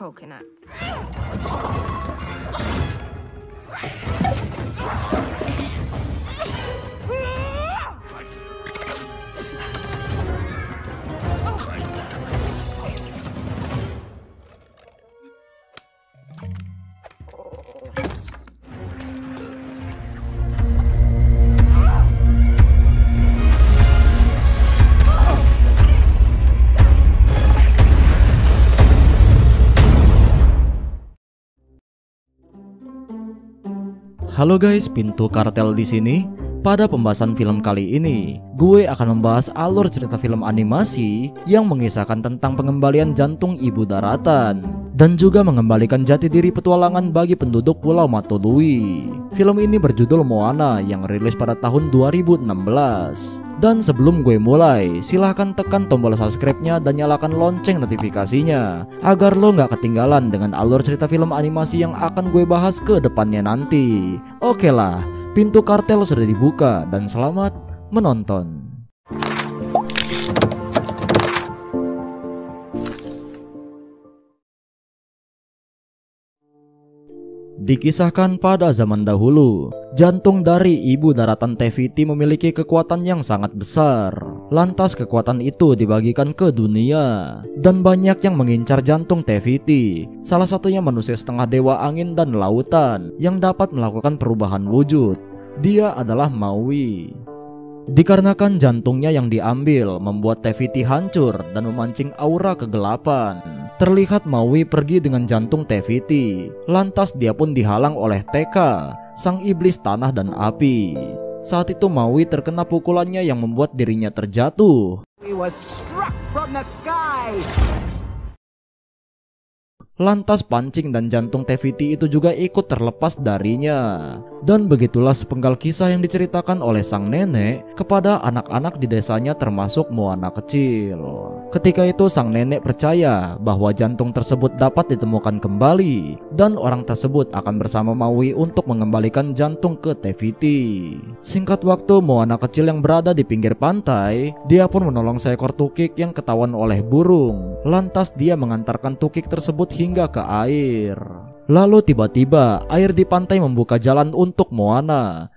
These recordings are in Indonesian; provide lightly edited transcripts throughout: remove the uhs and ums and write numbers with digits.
coconuts. Halo guys, Pintu Kartel di sini. Pada pembahasan film kali ini, gue akan membahas alur cerita film animasi yang mengisahkan tentang pengembalian jantung ibu daratan dan juga mengembalikan jati diri petualangan bagi penduduk Pulau Matului. Film ini berjudul Moana yang rilis pada tahun 2016. Dan sebelum gue mulai, silahkan tekan tombol subscribe-nya dan nyalakan lonceng notifikasinya agar lo gak ketinggalan dengan alur cerita film animasi yang akan gue bahas ke depannya nanti. Oke lah, pintu kartel sudah dibuka dan selamat menonton. Dikisahkan pada zaman dahulu, jantung dari ibu daratan Te-Fiti memiliki kekuatan yang sangat besar. Lantas kekuatan itu dibagikan ke dunia dan banyak yang mengincar jantung Te-Fiti. Salah satunya manusia setengah dewa angin dan lautan yang dapat melakukan perubahan wujud. Dia adalah Maui. Dikarenakan jantungnya yang diambil membuat Te-Fiti hancur dan memancing aura kegelapan. Terlihat Maui pergi dengan jantung Te-Fiti. Lantas dia pun dihalang oleh Teka, sang iblis tanah dan api. Saat itu Maui terkena pukulannya yang membuat dirinya terjatuh. Lantas pancing dan jantung Te-Fiti itu juga ikut terlepas darinya. Dan begitulah sepenggal kisah yang diceritakan oleh sang nenek kepada anak-anak di desanya termasuk Moana kecil. Ketika itu sang nenek percaya bahwa jantung tersebut dapat ditemukan kembali dan orang tersebut akan bersama Maui untuk mengembalikan jantung ke Te-Fiti. Singkat waktu, Moana kecil yang berada di pinggir pantai, dia pun menolong seekor tukik yang ketahuan oleh burung. Lantas dia mengantarkan tukik tersebut hingga ke air. Lalu tiba-tiba air di pantai membuka jalan untuk Moana.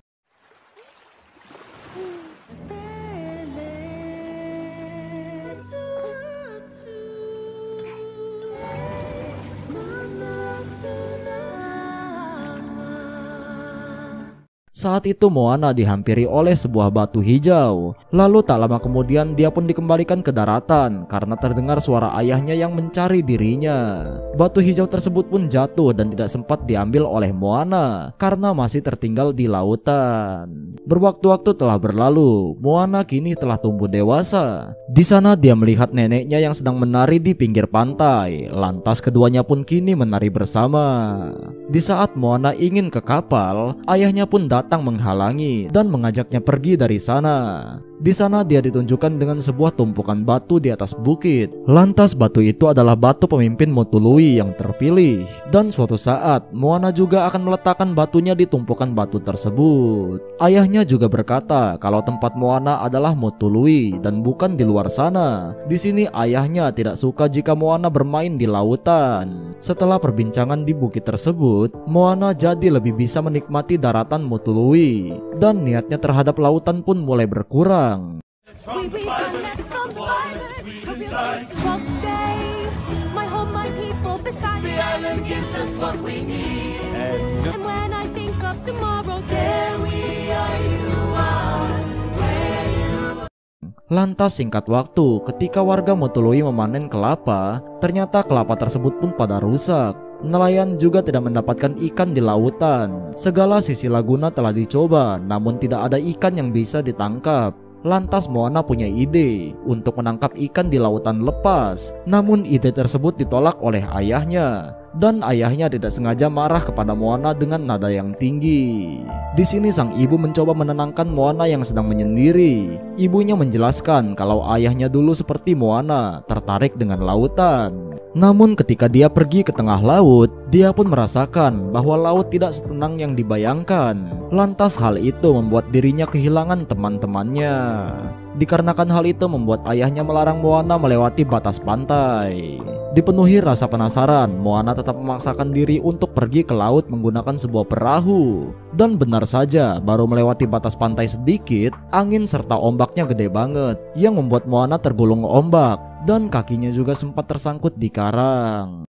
Saat itu Moana dihampiri oleh sebuah batu hijau. Lalu tak lama kemudian dia pun dikembalikan ke daratan karena terdengar suara ayahnya yang mencari dirinya. Batu hijau tersebut pun jatuh dan tidak sempat diambil oleh Moana karena masih tertinggal di lautan. Berwaktu-waktu telah berlalu, Moana kini telah tumbuh dewasa. Di sana dia melihat neneknya yang sedang menari di pinggir pantai. Lantas keduanya pun kini menari bersama. Di saat Moana ingin ke kapal, ayahnya pun datang menghalangi dan mengajaknya pergi dari sana. Di sana dia ditunjukkan dengan sebuah tumpukan batu di atas bukit. Lantas batu itu adalah batu pemimpin Motului yang terpilih. Dan suatu saat Moana juga akan meletakkan batunya di tumpukan batu tersebut. Ayahnya juga berkata kalau tempat Moana adalah Motului dan bukan di luar sana. Di sini ayahnya tidak suka jika Moana bermain di lautan. Setelah perbincangan di bukit tersebut, Moana jadi lebih bisa menikmati daratan Motului dan niatnya terhadap lautan pun mulai berkurang. Lantas singkat waktu, ketika warga Motului memanen kelapa, ternyata kelapa tersebut pun pada rusak. Nelayan juga tidak mendapatkan ikan di lautan. Segala sisi laguna telah dicoba, namun tidak ada ikan yang bisa ditangkap. Lantas Moana punya ide untuk menangkap ikan di lautan lepas. Namun ide tersebut ditolak oleh ayahnya. Dan ayahnya tidak sengaja marah kepada Moana dengan nada yang tinggi. Di sini sang ibu mencoba menenangkan Moana yang sedang menyendiri. Ibunya menjelaskan kalau ayahnya dulu seperti Moana, tertarik dengan lautan. Namun ketika dia pergi ke tengah laut, dia pun merasakan bahwa laut tidak setenang yang dibayangkan. Lantas hal itu membuat dirinya kehilangan teman-temannya. dikarenakan hal itu membuat ayahnya melarang Moana melewati batas pantai. Dipenuhi rasa penasaran, Moana tetap memaksakan diri untuk pergi ke laut menggunakan sebuah perahu. Dan benar saja, baru melewati batas pantai sedikit, angin serta ombaknya gede banget, yang membuat Moana tergulung ombak, dan kakinya juga sempat tersangkut di karang.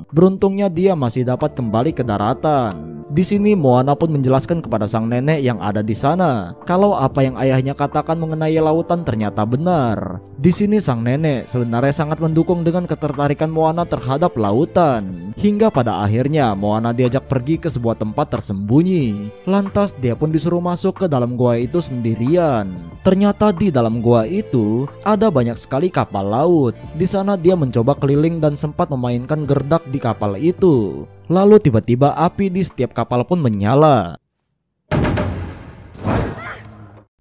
Beruntungnya dia masih dapat kembali ke daratan. Di sini Moana pun menjelaskan kepada sang nenek yang ada di sana kalau apa yang ayahnya katakan mengenai lautan ternyata benar. Di sini sang nenek sebenarnya sangat mendukung dengan ketertarikan Moana terhadap lautan. Hingga pada akhirnya Moana diajak pergi ke sebuah tempat tersembunyi. Lantas dia pun disuruh masuk ke dalam gua itu sendirian. Ternyata di dalam gua itu ada banyak sekali kapal laut. Di sana dia mencoba keliling dan sempat memainkan gerdak di kapal itu. Lalu tiba-tiba api di setiap kapal pun menyala,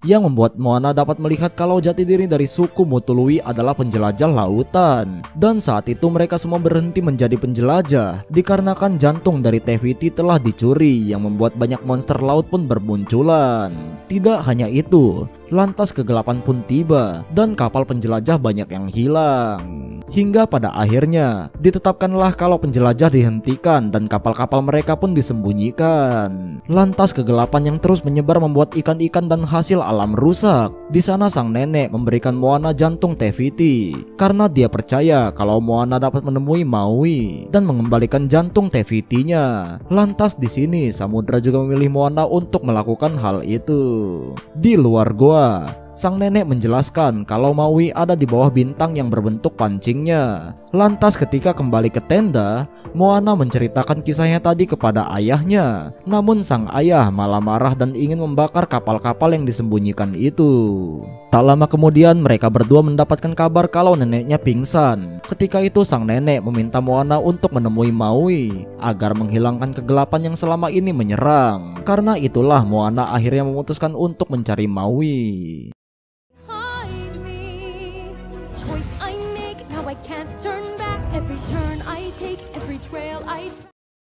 yang membuat Moana dapat melihat kalau jati diri dari suku Mutului adalah penjelajah lautan. Dan saat itu mereka semua berhenti menjadi penjelajah dikarenakan jantung dari Te-Fiti telah dicuri, yang membuat banyak monster laut pun bermunculan. Tidak hanya itu, lantas kegelapan pun tiba dan kapal penjelajah banyak yang hilang. Hingga pada akhirnya ditetapkanlah kalau penjelajah dihentikan dan kapal-kapal mereka pun disembunyikan. Lantas kegelapan yang terus menyebar membuat ikan-ikan dan hasil alam rusak. Di sana sang nenek memberikan Moana jantung Te-Fiti karena dia percaya kalau Moana dapat menemui Maui dan mengembalikan jantung Te-Fitinya. Lantas di sini Samudra juga memilih Moana untuk melakukan hal itu. Di luar goa, sang nenek menjelaskan kalau Maui ada di bawah bintang yang berbentuk pancingnya. Lantas ketika kembali ke tenda, Moana menceritakan kisahnya tadi kepada ayahnya. Namun sang ayah malah marah dan ingin membakar kapal-kapal yang disembunyikan itu. Tak lama kemudian mereka berdua mendapatkan kabar kalau neneknya pingsan. Ketika itu sang nenek meminta Moana untuk menemui Maui agar menghilangkan kegelapan yang selama ini menyerang. Karena itulah Moana akhirnya memutuskan untuk mencari Maui.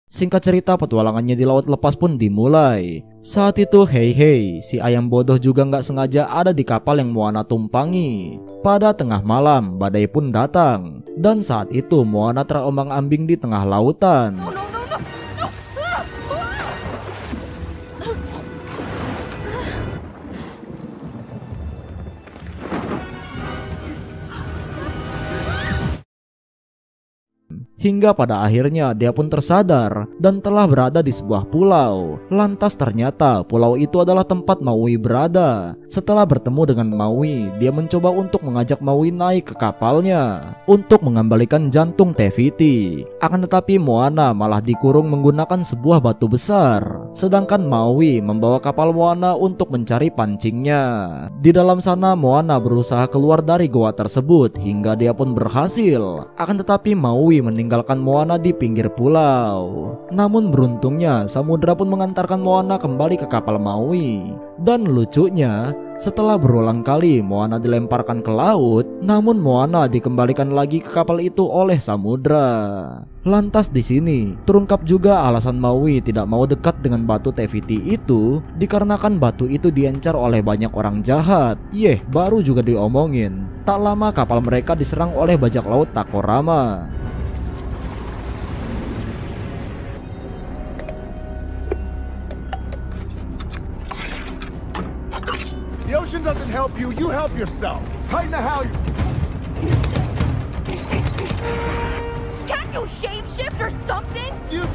Singkat cerita, petualangannya di laut lepas pun dimulai. Saat itu Hei Hei, si ayam bodoh juga nggak sengaja ada di kapal yang Moana tumpangi. Pada tengah malam, badai pun datang. Dan saat itu Moana terombang-ambing di tengah lautan. Hingga pada akhirnya dia pun tersadar dan telah berada di sebuah pulau. Lantas ternyata pulau itu adalah tempat Maui berada. Setelah bertemu dengan Maui, dia mencoba untuk mengajak Maui naik ke kapalnya untuk mengembalikan jantung Te-Fiti. Akan tetapi Moana malah dikurung menggunakan sebuah batu besar. Sedangkan Maui membawa kapal Moana untuk mencari pancingnya. Di dalam sana Moana berusaha keluar dari goa tersebut hingga dia pun berhasil. Akan tetapi Maui meninggalkan Moana di pinggir pulau. Namun beruntungnya Samudra pun mengantarkan Moana kembali ke kapal Maui. Dan lucunya, setelah berulang kali Moana dilemparkan ke laut, namun Moana dikembalikan lagi ke kapal itu oleh Samudra. Lantas di sini terungkap juga alasan Maui tidak mau dekat dengan batu Te-Fiti itu dikarenakan batu itu diencar oleh banyak orang jahat. Baru juga diomongin. Tak lama kapal mereka diserang oleh bajak laut Takorama. The ocean doesn't help you, you help yourself. Tighten the halyard. Can't you shapeshift or something? You...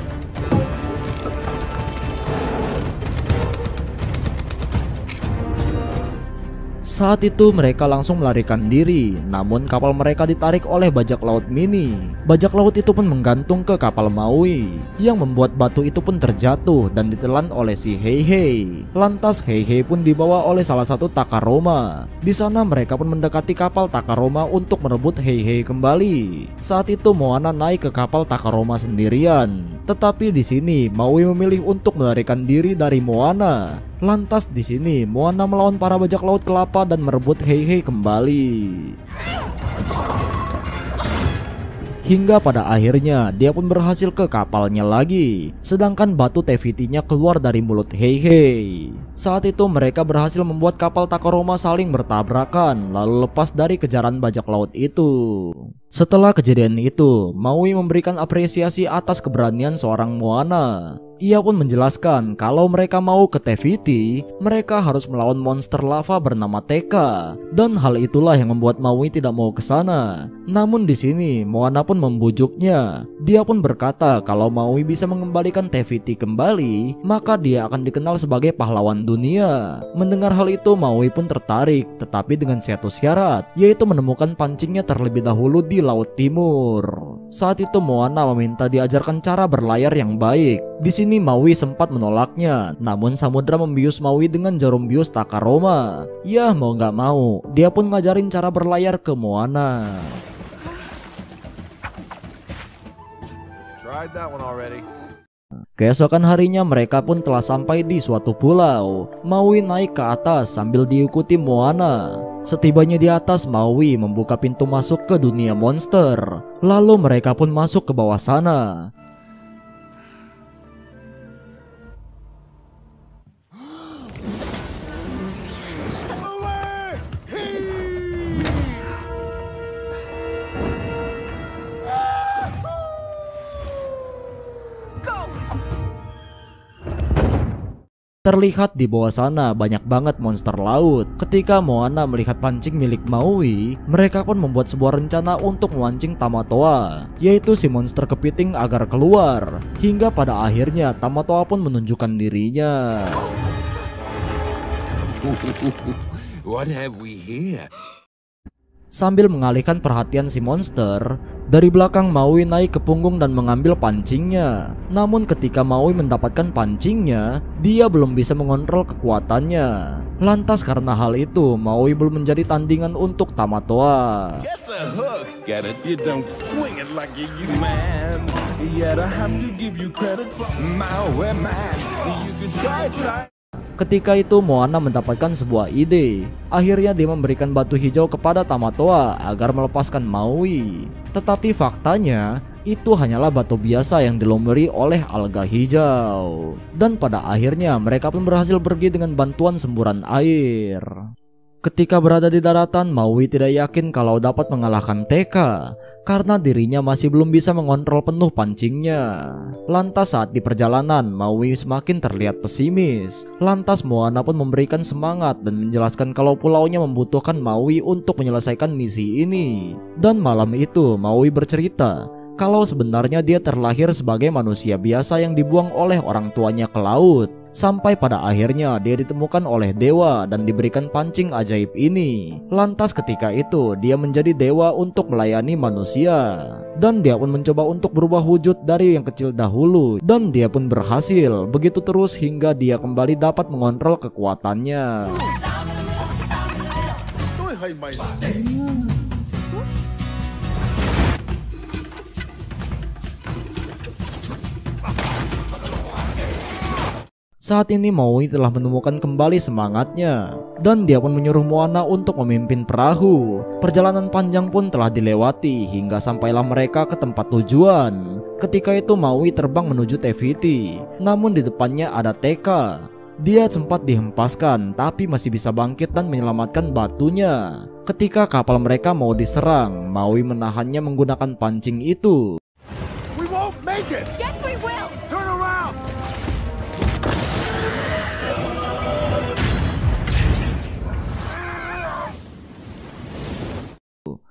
Saat itu mereka langsung melarikan diri, namun kapal mereka ditarik oleh bajak laut mini. Bajak laut itu pun menggantung ke kapal Maui, yang membuat batu itu pun terjatuh dan ditelan oleh si Hei Hei. Lantas Hei Hei pun dibawa oleh salah satu Takaroma. Di sana mereka pun mendekati kapal Takaroma untuk merebut Hei Hei kembali. Saat itu Moana naik ke kapal Takaroma sendirian. Tetapi di sini Maui memilih untuk melarikan diri dari Moana. Lantas di sini Moana melawan para bajak laut kelapa dan merebut Heihei kembali. Hingga pada akhirnya dia pun berhasil ke kapalnya lagi, sedangkan batu Teviti-nya keluar dari mulut Heihei. Saat itu mereka berhasil membuat kapal Takaroma saling bertabrakan lalu lepas dari kejaran bajak laut itu. Setelah kejadian itu, Maui memberikan apresiasi atas keberanian seorang Moana. Ia pun menjelaskan kalau mereka mau ke Teviti, mereka harus melawan monster lava bernama Teka, dan hal itulah yang membuat Maui tidak mau ke sana. Namun di sini Moana pun membujuknya. Dia pun berkata kalau Maui bisa mengembalikan Teviti kembali, maka dia akan dikenal sebagai pahlawan dunia. Mendengar hal itu Maui pun tertarik, tetapi dengan satu syarat, yaitu menemukan pancingnya terlebih dahulu di Laut Timur. Saat itu Moana meminta diajarkan cara berlayar yang baik. Di sini Maui sempat menolaknya, namun samudra membius Maui dengan jarum bius Takaroma. Ya mau gak mau, dia pun ngajarin cara berlayar ke Moana. Tried that one already. Keesokan harinya mereka pun telah sampai di suatu pulau. Maui naik ke atas sambil diikuti Moana. Setibanya di atas, Maui membuka pintu masuk ke dunia monster. Lalu mereka pun masuk ke bawah sana. Terlihat di bawah sana banyak banget monster laut. Ketika Moana melihat pancing milik Maui, mereka pun membuat sebuah rencana untuk memancing Tamatoa, yaitu si monster kepiting agar keluar. Hingga pada akhirnya Tamatoa pun menunjukkan dirinya. What have we here? Sambil mengalihkan perhatian si monster, dari belakang Maui naik ke punggung dan mengambil pancingnya. Namun ketika Maui mendapatkan pancingnya, dia belum bisa mengontrol kekuatannya. Lantas karena hal itu, Maui belum menjadi tandingan untuk Tamatoa. Get the hook. Get it? You don't swing it like you man. Yet I have to give you credit for my man. You can try. Ketika itu Moana mendapatkan sebuah ide. Akhirnya dia memberikan batu hijau kepada Tamatoa agar melepaskan Maui. Tetapi faktanya itu hanyalah batu biasa yang dilumuri oleh alga hijau. Dan pada akhirnya mereka pun berhasil pergi dengan bantuan semburan air. Ketika berada di daratan, Maui tidak yakin kalau dapat mengalahkan Teka karena dirinya masih belum bisa mengontrol penuh pancingnya. Lantas saat di perjalanan, Maui semakin terlihat pesimis. Lantas Moana pun memberikan semangat dan menjelaskan kalau pulaunya membutuhkan Maui untuk menyelesaikan misi ini. Dan malam itu Maui bercerita kalau sebenarnya dia terlahir sebagai manusia biasa yang dibuang oleh orang tuanya ke laut. Sampai pada akhirnya dia ditemukan oleh dewa dan diberikan pancing ajaib ini. Lantas ketika itu dia menjadi dewa untuk melayani manusia. Dan dia pun mencoba untuk berubah wujud dari yang kecil dahulu. Dan dia pun berhasil. Begitu terus hingga dia kembali dapat mengontrol kekuatannya. Saat ini Maui telah menemukan kembali semangatnya dan dia pun menyuruh Moana untuk memimpin perahu. Perjalanan panjang pun telah dilewati hingga sampailah mereka ke tempat tujuan. Ketika itu Maui terbang menuju Teviti, namun di depannya ada Teka. Dia sempat dihempaskan tapi masih bisa bangkit dan menyelamatkan batunya. Ketika kapal mereka mau diserang, Maui menahannya menggunakan pancing itu. We won't make it! Yes, we will! Turn around!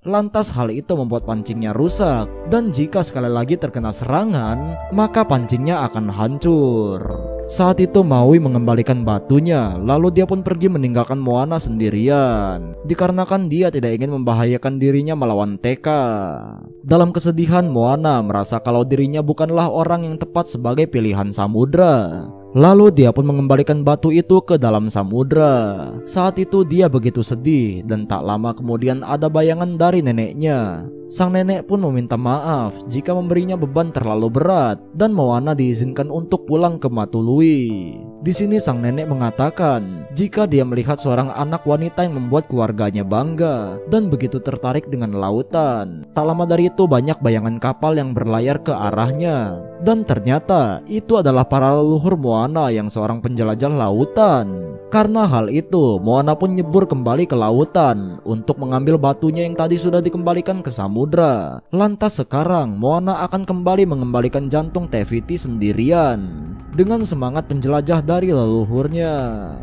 Lantas hal itu membuat pancingnya rusak, dan jika sekali lagi terkena serangan, maka pancingnya akan hancur. Saat itu Maui mengembalikan batunya, lalu dia pun pergi meninggalkan Moana sendirian, dikarenakan dia tidak ingin membahayakan dirinya melawan Teka. Dalam kesedihan, Moana merasa kalau dirinya bukanlah orang yang tepat sebagai pilihan samudra. Lalu dia pun mengembalikan batu itu ke dalam samudra. Saat itu dia begitu sedih dan tak lama kemudian ada bayangan dari neneknya. Sang nenek pun meminta maaf jika memberinya beban terlalu berat dan Moana diizinkan untuk pulang ke Matului. Di sini sang nenek mengatakan jika dia melihat seorang anak wanita yang membuat keluarganya bangga dan begitu tertarik dengan lautan. Tak lama dari itu banyak bayangan kapal yang berlayar ke arahnya. Dan ternyata itu adalah para leluhur Moana yang seorang penjelajah lautan. Karena hal itu, Moana pun nyebur kembali ke lautan untuk mengambil batunya yang tadi sudah dikembalikan ke samudra. Lantas sekarang Moana akan kembali mengembalikan jantung Te-Fiti sendirian dengan semangat penjelajah dari leluhurnya.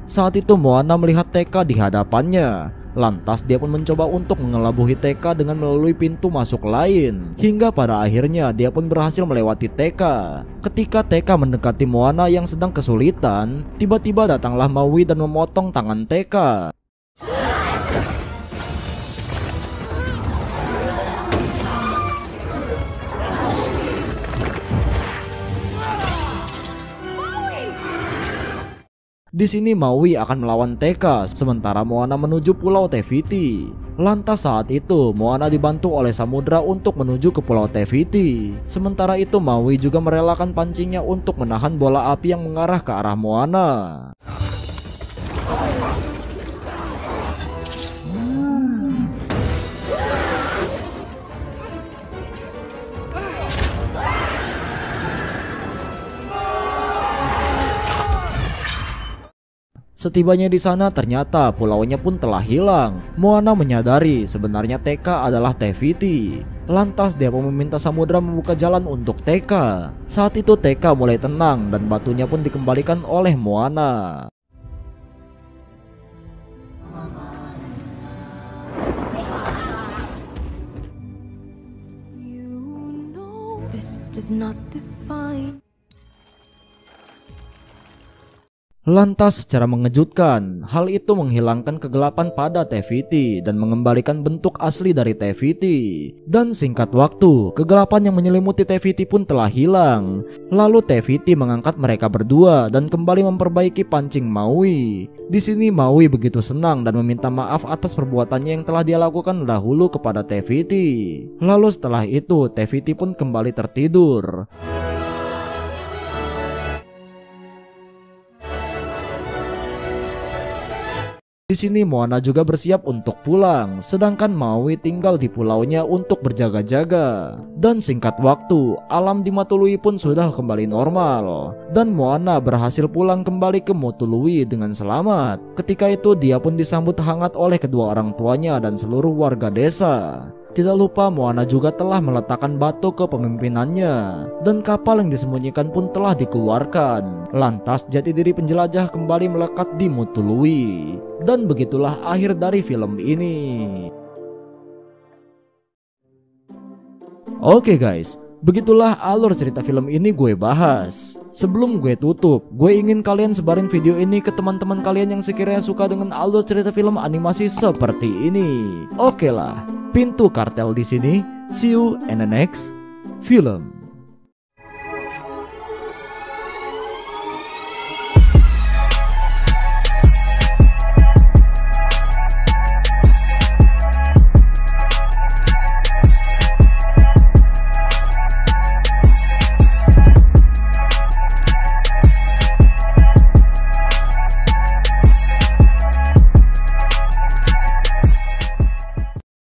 Saat itu Moana melihat Tekka di hadapannya. Lantas dia pun mencoba untuk mengelabuhi Tekka dengan melalui pintu masuk lain. Hingga pada akhirnya dia pun berhasil melewati Tekka. Ketika Tekka mendekati Moana yang sedang kesulitan, tiba-tiba datanglah Maui dan memotong tangan Tekka. Di sini Maui akan melawan Tekka, sementara Moana menuju Pulau Te-Fiti. Lantas saat itu Moana dibantu oleh samudra untuk menuju ke Pulau Te-Fiti. Sementara itu Maui juga merelakan pancingnya untuk menahan bola api yang mengarah ke arah Moana. Setibanya di sana ternyata pulaunya pun telah hilang. Moana menyadari sebenarnya Tekka adalah Te-Fiti. Lantas dia pun meminta samudra membuka jalan untuk Tekka. Saat itu Tekka mulai tenang dan batunya pun dikembalikan oleh Moana. You know this does not define. Lantas secara mengejutkan, hal itu menghilangkan kegelapan pada Te-Fiti dan mengembalikan bentuk asli dari Te-Fiti. Dan singkat waktu, kegelapan yang menyelimuti Te-Fiti pun telah hilang. Lalu Te-Fiti mengangkat mereka berdua dan kembali memperbaiki pancing Maui. Di sini Maui begitu senang dan meminta maaf atas perbuatannya yang telah dia lakukan dahulu kepada Te-Fiti. Lalu setelah itu, Te-Fiti pun kembali tertidur. Di sini Moana juga bersiap untuk pulang, sedangkan Maui tinggal di pulaunya untuk berjaga-jaga. Dan singkat waktu, alam di Matului pun sudah kembali normal. Dan Moana berhasil pulang kembali ke Matului dengan selamat. Ketika itu dia pun disambut hangat oleh kedua orang tuanya dan seluruh warga desa. Tidak lupa Moana juga telah meletakkan batu ke pemimpinannya. Dan kapal yang disembunyikan pun telah dikeluarkan. Lantas jati diri penjelajah kembali melekat di Matului. Dan begitulah akhir dari film ini. Oke guys, begitulah alur cerita film ini gue bahas. Sebelum gue tutup, gue ingin kalian sebarin video ini ke teman-teman kalian yang sekiranya suka dengan alur cerita film animasi seperti ini. Oke lah, Pintu Kartel di sini. See you in the next film.